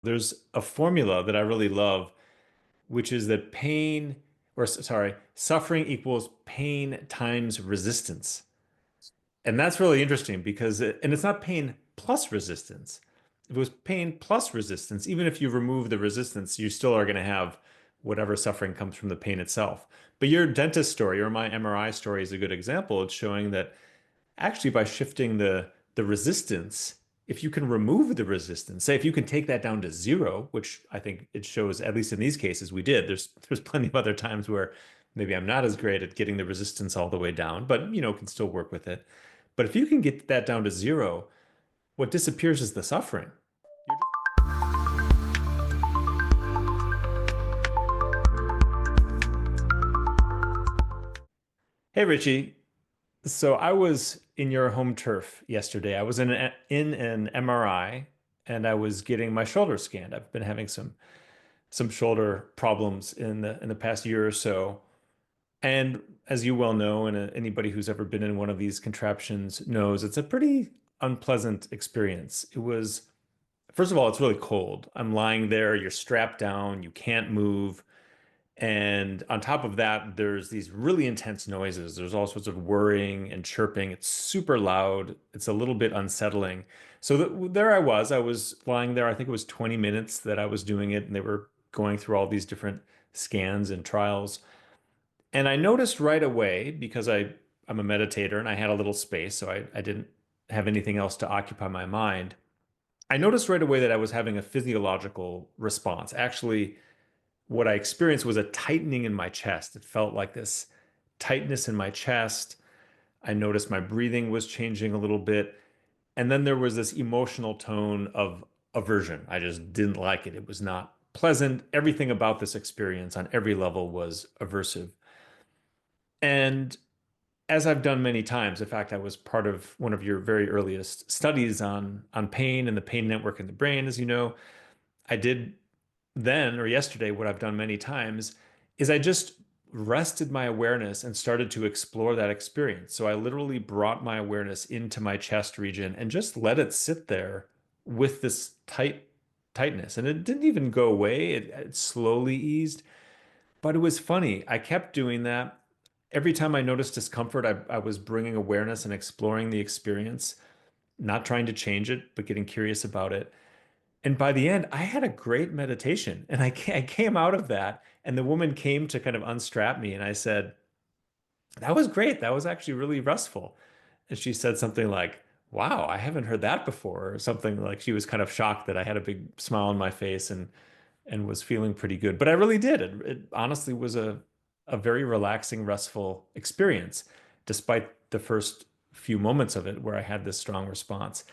There's a formula that I really love, which is that suffering equals pain times resistance. And that's really interesting and it's not pain plus resistance. If it was pain plus resistance, even if you remove the resistance, you still are going to have whatever suffering comes from the pain itself. But your dentist story or my MRI story is a good example. It's showing that actually by shifting the resistance, if you can remove the resistance, say if you can take that down to zero, which I think it shows, at least in these cases, we did. There's plenty of other times where maybe I'm not as great at getting the resistance all the way down, but can still work with it. But if you can get that down to zero, what disappears is the suffering. Hey Richie, so I was in your home turf yesterday. I was in an MRI and I was getting my shoulder scanned. I've been having some shoulder problems in the past year or so. And as you well know, and anybody who's ever been in one of these contraptions knows, it's a pretty unpleasant experience. First of all, it's really cold. I'm lying there, you're strapped down, you can't move. And on top of that, there's these really intense noises. There's all sorts of whirring and chirping. It's super loud. It's a little bit unsettling. So there I was lying there. I think it was 20 minutes that I was doing it, and they were going through all these different scans and trials. And I noticed right away, because I'm a meditator and I had a little space, so I didn't have anything else to occupy my mind. I noticed right away that I was having a physiological response. Actually, what I experienced was a tightening in my chest. It felt like this tightness in my chest. I noticed my breathing was changing a little bit. And then there was this emotional tone of aversion. I just didn't like it. It was not pleasant. Everything about this experience on every level was aversive. And as I've done many times, in fact, I was part of one of your very earliest studies on pain and the pain network in the brain, as you know. I did then or yesterday, what I've done many times is I just rested my awareness and started to explore that experience. So I literally brought my awareness into my chest region and just let it sit there with this tightness. And it didn't even go away. It slowly eased, but it was funny. I kept doing that. Every time I noticed discomfort, I was bringing awareness and exploring the experience, not trying to change it, but getting curious about it. And by the end, I had a great meditation. And I came out of that, and the woman came to kind of unstrap me. And I said, that was great. That was actually really restful. And she said something like, wow, I haven't heard that before, or something like she was kind of shocked that I had a big smile on my face and was feeling pretty good. But I really did. It honestly was a very relaxing, restful experience, despite the first few moments of it where I had this strong response.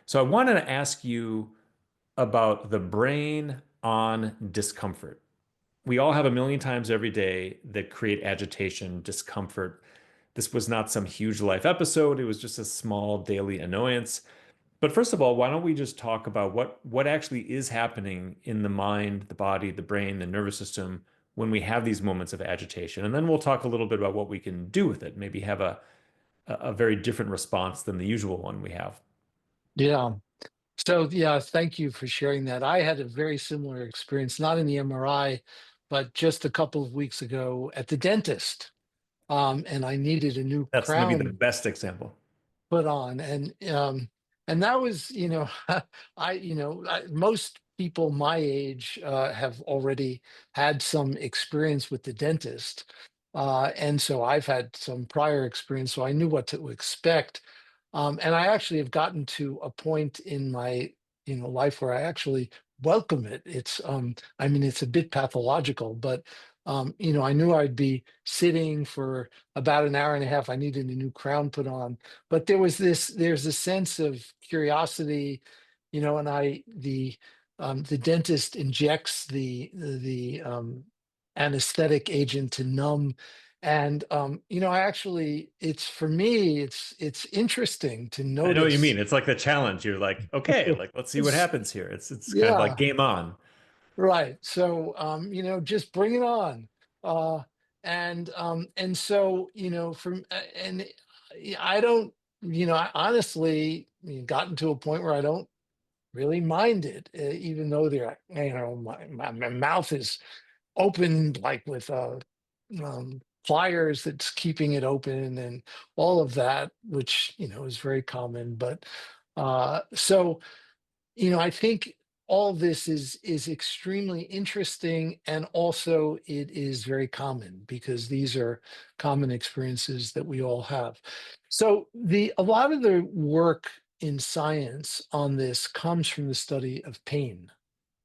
So I wanted to ask you about the brain on discomfort. We all have a million times every day that create agitation, discomfort. This was not some huge life episode. It was just a small daily annoyance. But first of all, why don't we just talk about what actually is happening in the mind, the body, the brain, the nervous system when we have these moments of agitation? And then we'll talk a little bit about what we can do with it, maybe have a very different response than the usual one we have. Yeah. So, yeah, thank you for sharing that. I had a very similar experience, not in the MRI, but just a couple of weeks ago at the dentist. And I needed a new That's maybe the crown best example. put on. And that was, most people my age have already had some experience with the dentist. And so I've had some prior experience, so I knew what to expect. And I actually have gotten to a point in my, life where I actually welcome it. I mean, it's a bit pathological, but I knew I'd be sitting for about an hour and a half. I needed a new crown put on, but there's a sense of curiosity, and the dentist injects the anesthetic agent to numb. And I actually, it's for me, it's interesting to I know what you notice. mean. It's like the challenge. You're like, okay, like let's see what happens here. It's kind of like Yeah, game on. right. So just bring it on. Uh and so, from and I don't, I honestly gotten to a point where I don't really mind it, even though they're, my mouth is open, like with pliers that's keeping it open and all of that, which, is very common. But so, I think all this is extremely interesting, and also it is very common because these are common experiences that we all have. So the a lot of the work in science on this comes from the study of pain.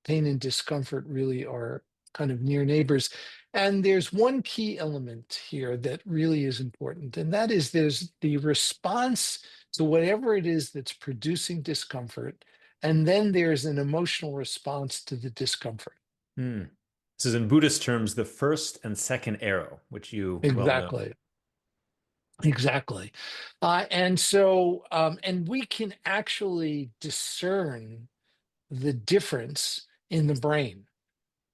Pain and discomfort really are kind of near neighbors. And there's one key element here that really is important, and that is there's the response to whatever it is that's producing discomfort, and then there's an emotional response to the discomfort. Hmm. This is in Buddhist terms, the first and second arrow, which you well know. Exactly. Exactly. And we can actually discern the difference in the brain.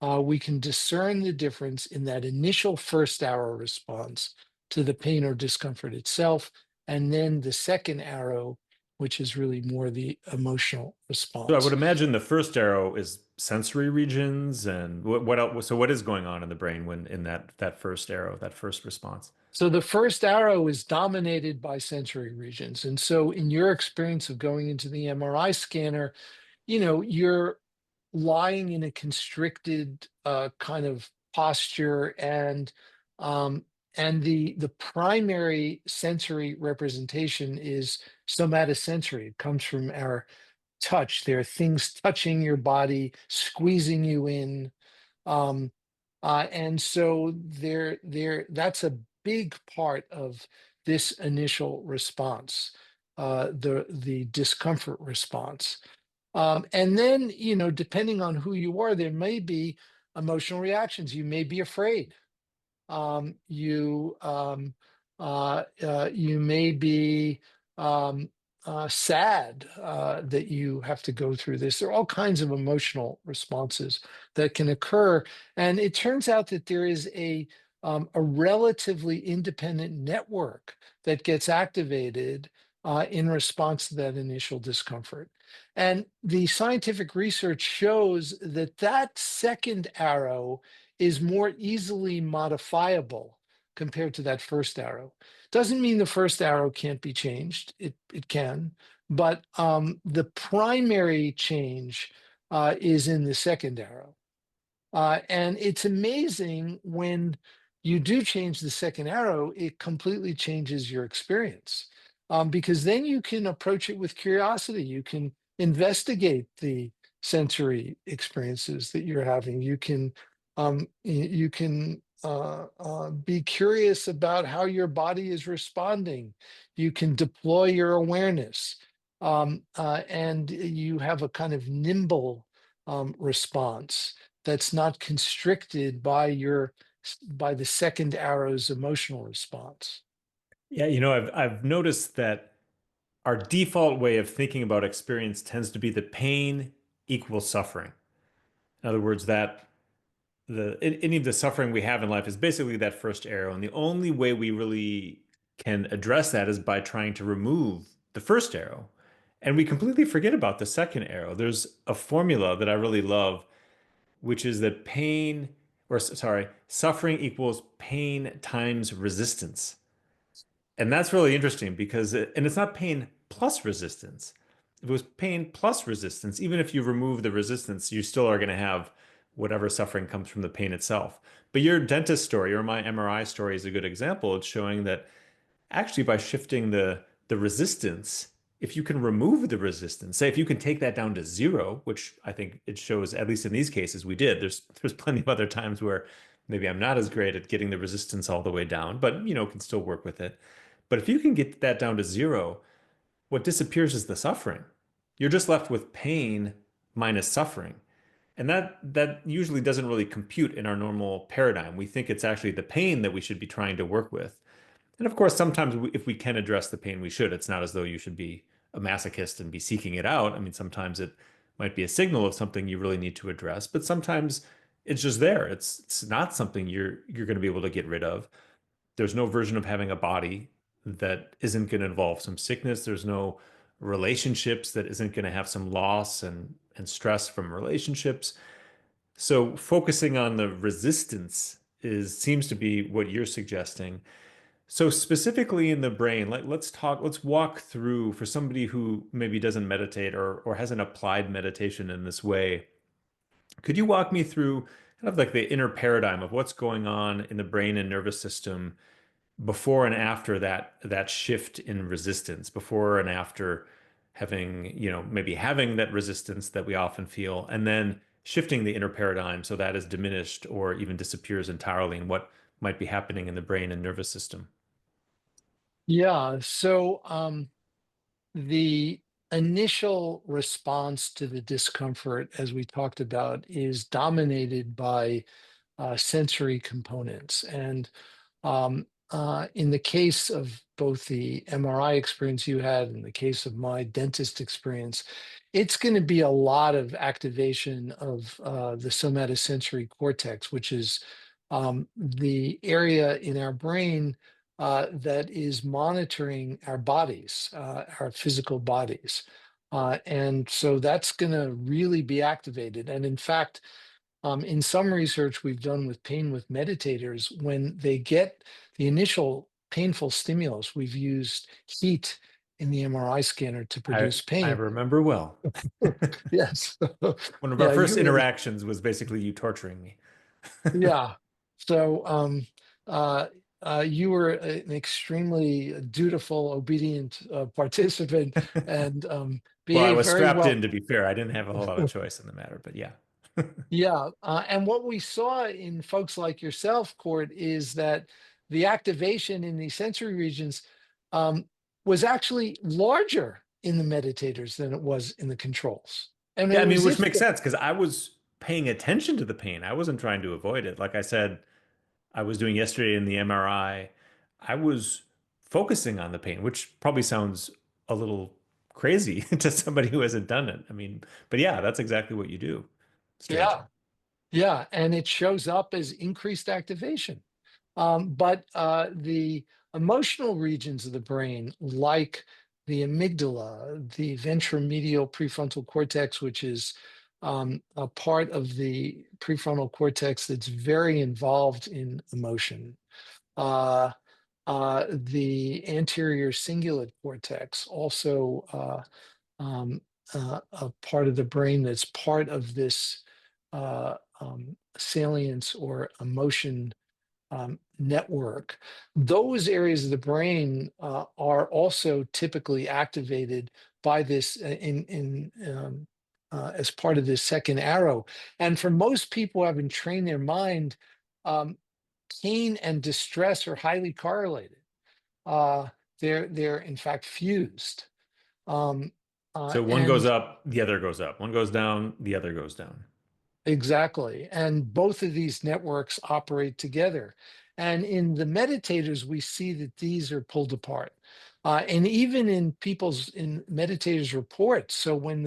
We can discern the difference in that initial first arrow response to the pain or discomfort itself, and then the second arrow, which is really more the emotional So I would response. imagine the first arrow is sensory regions, and what else, so what is going on in the brain when in that first arrow, that first response? So the first arrow is dominated by sensory regions. And so in your experience of going into the MRI scanner, you're lying in a constricted kind of posture, um, and the primary sensory representation is somatosensory. It comes from our touch. There are things touching your body, squeezing you in, um, and so that's a big part of this initial response, the discomfort response. And then, depending on who you are, there may be emotional reactions. You may be afraid. You may be sad that you have to go through this. There are all kinds of emotional responses that can occur, and it turns out that there is a relatively independent network that gets activated in response to that initial discomfort. And the scientific research shows that that second arrow is more easily modifiable compared to that first arrow. Doesn't mean the first arrow can't be changed. It can, but the primary change is in the second arrow. And it's amazing when you do change the second arrow, it completely changes your experience. Because then you can approach it with curiosity. You can investigate the sensory experiences that you're having. You can be curious about how your body is responding. You can deploy your awareness, and you have a kind of nimble response that's not constricted by by the second arrow's emotional response. Yeah, I've noticed that our default way of thinking about experience tends to be that pain equals suffering. In other words, that any of the suffering we have in life is basically that first arrow, and the only way we really can address that is by trying to remove the first arrow. And we completely forget about the second arrow. There's a formula that I really love, which is that suffering equals pain times resistance. And that's really interesting because and it's not pain plus resistance. If it was pain plus resistance, even if you remove the resistance, you still are going to have whatever suffering comes from the pain itself. But your dentist story or my MRI story is a good example. It's showing that actually by shifting the resistance, if you can remove the resistance, say if you can take that down to zero, which I think it shows, at least in these cases, we did. There's plenty of other times where maybe I'm not as great at getting the resistance all the way down, but can still work with it. But if you can get that down to zero, what disappears is the suffering. You're just left with pain minus suffering. And that usually doesn't really compute in our normal paradigm. We think it's actually the pain that we should be trying to work with. And of course, sometimes if we can address the pain, we should. It's not as though you should be a masochist and be seeking it out. I mean, sometimes it might be a signal of something you really need to address, but sometimes it's just there. It's not something you're going to be able to get rid of. There's no version of having a body that isn't going to involve some sickness. There's no relationships that isn't going to have some loss and stress from relationships. So focusing on the resistance is seems to be what you're suggesting. So specifically in the brain, let's walk through for somebody who maybe doesn't meditate or hasn't applied meditation in this way. Could you walk me through kind of like the inner paradigm of what's going on in the brain and nervous system before and after that shift in resistance, before and after having, maybe having that resistance that we often feel, and then shifting the inner paradigm so that is diminished or even disappears entirely, and what might be happening in the brain and nervous system? Yeah. The initial response to the discomfort, as we talked about, is dominated by sensory components. And in the case of both the MRI experience you had and the case of my dentist experience, it's going to be a lot of activation of the somatosensory cortex, which is the area in our brain that is monitoring our bodies, our physical bodies. And so that's going to really be activated. And in fact, in some research we've done with pain with meditators, when they get the initial painful stimulus, we've used heat in the MRI scanner to I produce I pain. remember well. Yes. One of our Yeah, first you were. interactions was basically you torturing me. Yeah. So uh, you were an extremely dutiful, obedient participant and Well, I behaved was very strapped in, well. to be fair. I didn't have a whole lot of choice in the matter, but yeah. Yeah, and what we saw in folks like yourself, Court, is that the activation in the sensory regions um, was actually larger in the meditators than it was in the controls. And Yeah, it I mean, was which if makes sense because I was paying attention to the pain. I wasn't trying to avoid it. Like I said, I was doing yesterday in the MRI. I was focusing on the pain, which probably sounds a little crazy to somebody who hasn't done it. I mean, but yeah, that's exactly what you do. yeah, Strangely. yeah, and it shows up as increased activation. But the emotional regions of the brain, like the amygdala, the ventromedial prefrontal cortex, which is a part of the prefrontal cortex that's very involved in emotion, uh, the anterior cingulate cortex, also um, a part of the brain that's part of this salience or emotion network. Those areas of the brain are also typically activated by this as part of this second arrow. And for most people who haven't trained their mind, um, pain and distress are highly correlated. Uh, they're in fact fused. Um, So one goes and up, the other goes up. One goes down, the other goes down. Exactly. And both of these networks operate together. And in the meditators, we see that these are pulled apart. And even in meditators reports, so when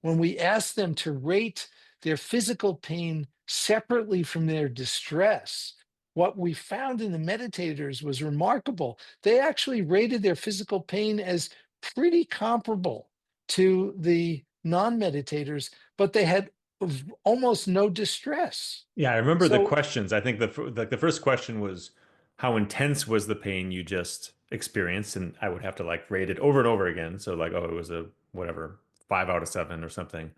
we ask them to rate their physical pain separately from their distress, what we found in the meditators was remarkable. They actually rated their physical pain as pretty comparable to the non-meditators, but they had of almost no distress. Yeah, I remember the So questions. I think the first question was how intense was the pain you just experienced, and I would have to like rate it over and over again. So like, oh, it was a whatever 5 out of 7 or something.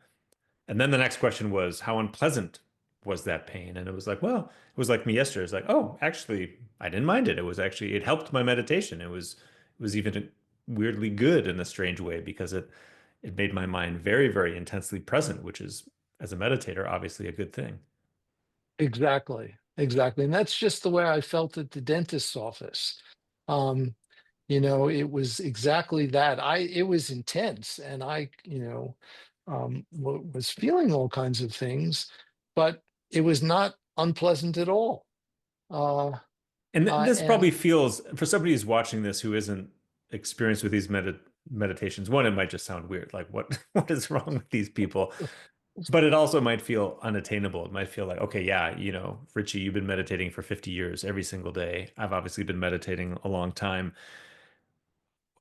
And then the next question was how unpleasant was that pain? And it was like, well, it was like me yesterday. It's like, oh, actually, I didn't mind it. It was actually it helped my meditation. It was even weirdly good in a strange way because it made my mind very, very intensely present, which is as a meditator, obviously a good thing. exactly, exactly. And that's just the way I felt at the dentist's office. Um, it was exactly that. It was intense and I, was feeling all kinds of things, but it was not unpleasant at all. Uh, And this and probably feels for somebody who's watching this who isn't experienced with these meditations. One, it might just sound weird, like what what is wrong with these people? But it also might feel unattainable. It might feel like, okay, yeah, Richie, you've been meditating for 50 years every single day. I've obviously been meditating a long time.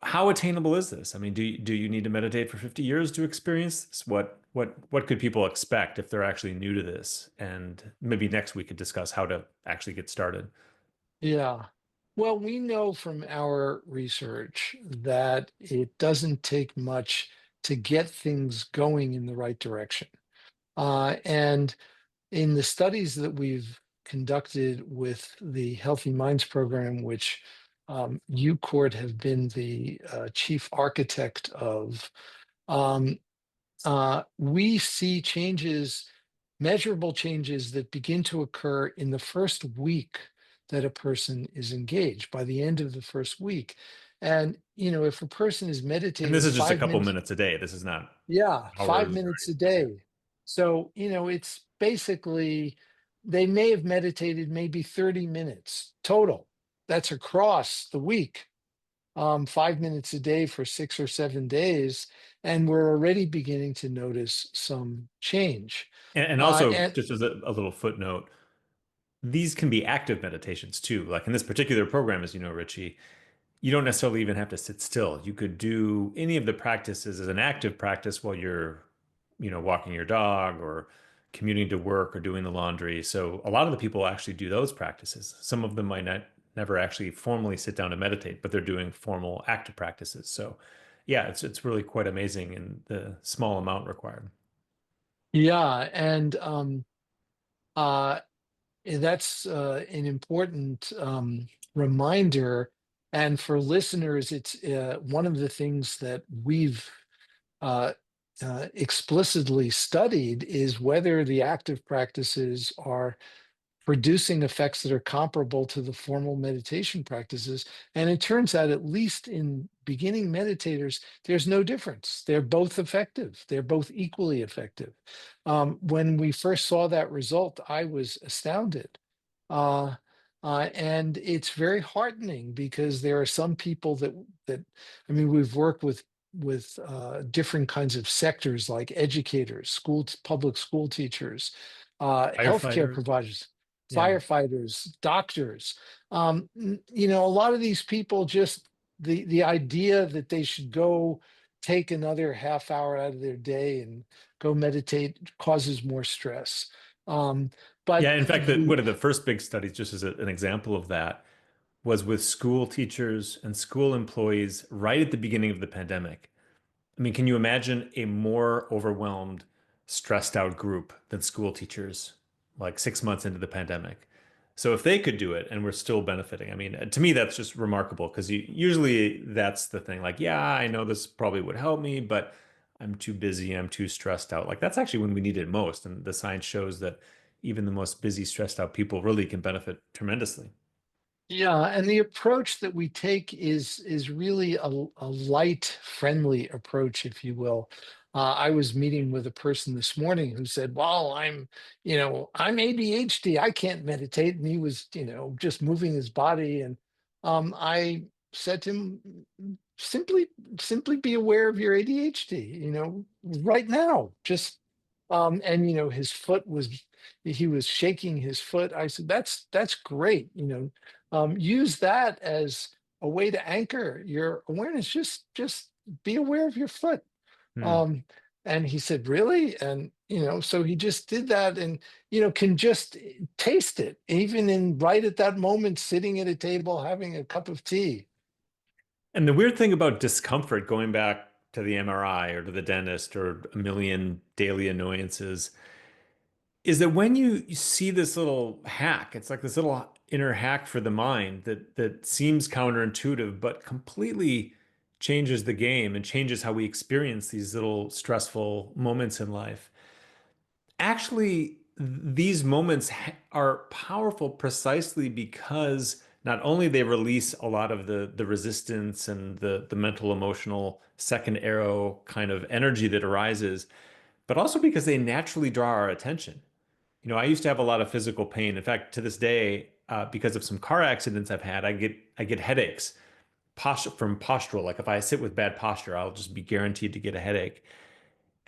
how attainable is this? I mean, do you need to meditate for 50 years to experience this? What could people expect if they're actually new to this? And maybe next we could discuss how to actually get started. Yeah. Well, we know from our research that it doesn't take much to get things going in the right direction. And in the studies that we've conducted with the Healthy Minds program, which you, Cort, have been the chief architect of, um, we see changes, measurable changes that begin to occur in the first week that a person is engaged, by the end of the first week. And, if a person is And this meditating is just a five couple minutes, minutes a day. This is not yeah, five hours or minutes a anything. day. So, it's basically, they may have meditated maybe 30 minutes total. That's across the week, 5 minutes a day for 6 or 7 days. And we're already beginning to notice some change. And Uh, also, and just as a little footnote, these can be active meditations too. Like in this particular program, as you know, Richie, you don't necessarily even have to sit still. You could do any of the practices as an active practice while you're, walking your dog or commuting to work or doing the laundry. So a lot of the people actually do those practices. Some of them might not never actually formally sit down to meditate, but they're doing formal active practices. So yeah, it's really quite amazing in the small amount required. yeah, and uh, that's an important reminder. And for listeners, it's one of the things that we've uh, explicitly studied is whether the active practices are producing effects that are comparable to the formal meditation practices. And it turns out, at least in beginning meditators, there's no difference. They're both effective, they're both equally effective. When we first saw that result, I was astounded. Uh, and it's very heartening because there are some people that I mean, we've worked with different kinds of sectors like educators, public school teachers, healthcare Firefighters. providers, Yeah. firefighters, doctors. A lot of these people, just the idea that they should go take another half hour out of their day and go meditate causes more stress. Um, but Yeah. In fact, the one of the first big studies, just as an example of that, was with school teachers and school employees right at the beginning of the pandemic. I mean, can you imagine a more overwhelmed, stressed out group than school teachers like 6 months into the pandemic? So if they could do it and we're still benefiting, I mean, to me, that's just remarkable because usually that's the thing. Like, yeah, I know this probably would help me, but I'm too busy, I'm too stressed out. Like that's actually when we need it most. And the science shows that even the most busy, stressed out people really can benefit tremendously. Yeah, and the approach that we take is really a light, friendly approach, if you will. I was meeting with a person this morning who said, "Well, I'm ADHD. I can't meditate," and he was, just moving his body. And I said to him, simply, simply be aware of your ADHD. Right now, just and his foot was, he was shaking his foot. I said, "That's great. Use that as a way to anchor your awareness. Just be aware of your foot." Hmm. um and he said, "Really?" And so he just did that, and can just taste it, even in right at that moment, sitting at a table having a cup of tea. And the weird thing about discomfort, going back to the MRI or to the dentist or a million daily annoyances, is that when you see this little hack, it's like this little inner hack for the mind that seems counterintuitive, but completely changes the game and changes how we experience these little stressful moments in life. Actually, these moments are powerful precisely because not only they release a lot of the resistance and the mental emotional second arrow kind of energy that arises, but also because they naturally draw our attention. I used to have a lot of physical pain. In fact, to this day, because of some car accidents I've had, I get headaches from postural. Like if I sit with bad posture, I'll just be guaranteed to get a headache.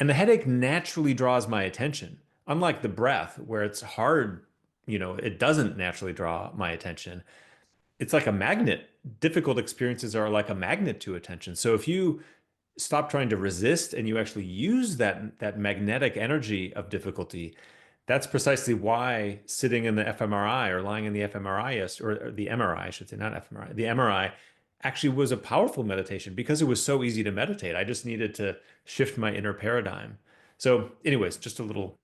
And the headache naturally draws my attention, unlike the breath, where it's hard, it doesn't naturally draw my attention. it's like a magnet. Difficult experiences are like a magnet to attention. So if you stop trying to resist and you actually use that magnetic energy of difficulty, that's precisely why sitting in the fMRI or lying in the fMRI or the MRI, I should say, not fMRI, the MRI actually was a powerful meditation because it was so easy to meditate. I just needed to shift my inner paradigm. So, anyways, just a little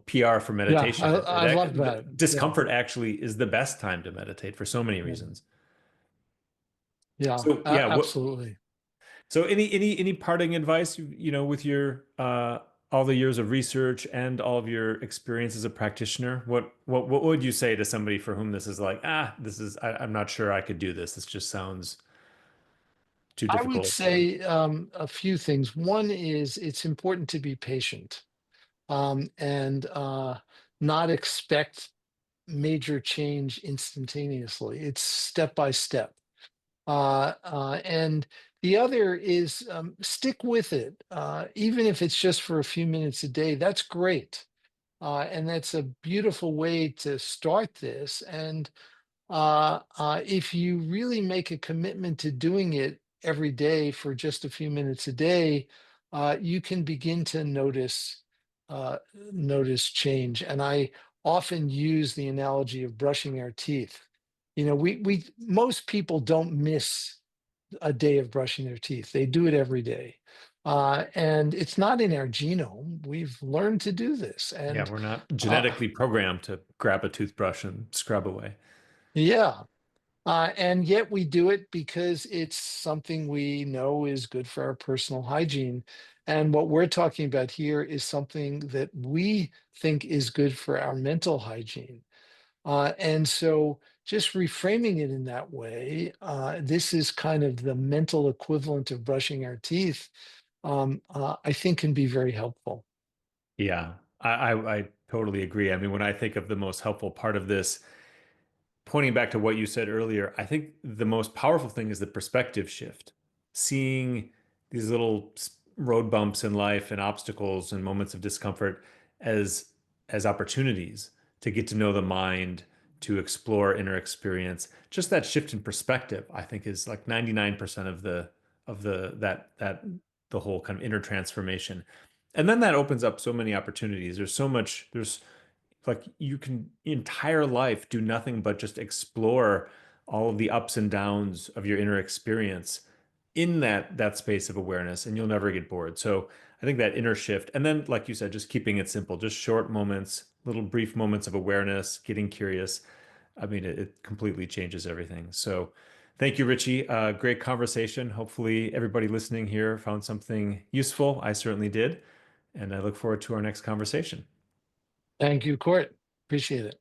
PR for Yeah, meditation. I love that. Yeah, Discomfort actually is the best time to meditate for so many yeah, reasons. yeah, So, yeah, absolutely. so any parting advice, with your all the years of research and all of your experience as a practitioner? What would you say to somebody for whom this is like, I'm not sure I could do this. This just sounds too I would difficult. Or say a few things. One is it's important to be patient, and not expect major change instantaneously. It's step by step. And the other is stick with it, even if it's just for a few minutes a day. That's great, and that's a beautiful way to start this. And if you really make a commitment to doing it every day for just a few minutes a day, you can begin to notice change. And I often use the analogy of brushing our teeth. We most people don't miss a day of brushing their teeth. They do it every day. And it's not in our genome. We've learned to do this. yeah, And we're not uh, genetically programmed to grab a toothbrush and scrub away. yeah, and yet we do it because it's something we know is good for our personal hygiene. And what we're talking about here is something that we think is good for our mental hygiene. And so just reframing it in that way, this is kind of the mental equivalent of brushing our teeth, I think can be very helpful. Yeah, I totally agree. I mean, when I think of the most helpful part of this, pointing back to what you said earlier, I think the most powerful thing is the perspective shift. Seeing these little road bumps in life and obstacles and moments of discomfort as opportunities to get to know the mind, to explore inner experience. Just that shift in perspective, I think, is like 99% of the whole kind of inner transformation. And then that opens up so many opportunities. There's like you can entire life do nothing but just explore all of the ups and downs of your inner experience in that space of awareness, and you'll never get bored. So I think that inner shift, and then like you said, just keeping it simple, just short moments, little brief moments of awareness, getting curious. I mean, it completely changes everything. So thank you, Richie. Great conversation. Hopefully everybody listening here found something useful. I certainly did, and I look forward to our next conversation. Thank you, Court. Appreciate it.